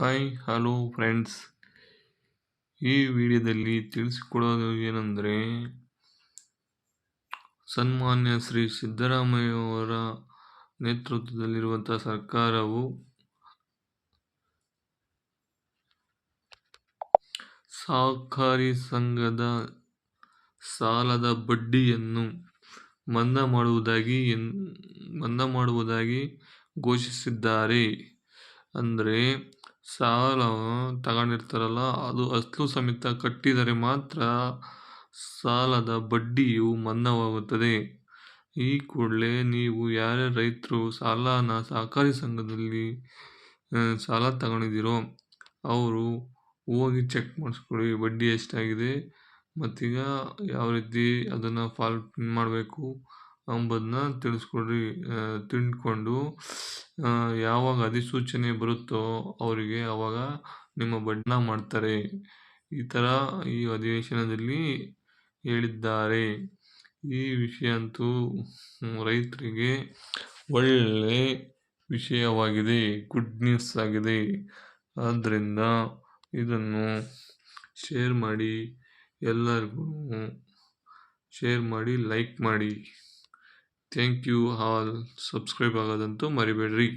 Hi hello friends. ಈ ವಿಡಿಯೋದಲ್ಲಿ ತಿಳಿಸಿಕೊಡೋದು ಏನಂದರೆ, ಸನ್ಮಾನ್ಯ ಶ್ರೀ ಸಿದ್ದರಾಮಯ್ಯವರ ನೇತೃತ್ವದಲ್ಲಿರುವಂಥ ಸರ್ಕಾರವು ಸಹಕಾರಿ ಸಂಘದ ಸಾಲದ ಬಡ್ಡಿಯನ್ನು ಮನ್ನಾ ಮಾಡುವುದಾಗಿ ಘೋಷಿಸಿದ್ದಾರೆ. ಅಂದರೆ ಸಾಲ ತಗೊಂಡಿರ್ತಾರಲ್ಲ, ಅದು ಅಸಲು ಸಮೇತ ಕಟ್ಟಿದರೆ ಮಾತ್ರ ಸಾಲದ ಬಡ್ಡಿಯು ಮನ್ನಾವಾಗುತ್ತದೆ. ಈ ಕೂಡಲೇ ನೀವು ಯಾರ್ಯಾರು ರೈತರು ಸಹಕಾರಿ ಸಂಘದಲ್ಲಿ ಸಾಲ ತಗೊಂಡಿದ್ದೀರೋ ಅವರು ಹೋಗಿ ಚೆಕ್ ಮಾಡಿಸ್ಕೊಳ್ಳಿ, ಬಡ್ಡಿ ಎಷ್ಟಾಗಿದೆ, ಮತ್ತೀಗ ಯಾವ ರೀತಿ ಅದನ್ನು ಮಾಡಬೇಕು ಎಂಬುದನ್ನ ತಿಳ್ಕೊಂಡು ಯಾವಾಗ ಅಧಿಸೂಚನೆ ಬರುತ್ತೋ ಅವರಿಗೆ ಅವಾಗ ನಿಮ್ಮ ಬಡ್ಡಿನ ಮಾಡ್ತಾರೆ. ಈ ಥರ ಈ ಅಧಿವೇಶನದಲ್ಲಿ ಹೇಳಿದ್ದಾರೆ. ಈ ವಿಷಯ ಅಂತೂ ರೈತರಿಗೆ ಒಳ್ಳೆ ವಿಷಯವಾಗಿದೆ, ಗುಡ್ ನ್ಯೂಸ್ ಆಗಿದೆ. ಆದ್ದರಿಂದ ಇದನ್ನು ಶೇರ್ ಮಾಡಿ, ಎಲ್ಲರಿಗೂ ಶೇರ್ ಮಾಡಿ, ಲೈಕ್ ಮಾಡಿ. Thank you all. ಸಬ್ಸ್ಕ್ರೈಬ್ ಆಗೋದಂತೂ ಮರಿಬೇಡ್ರಿ.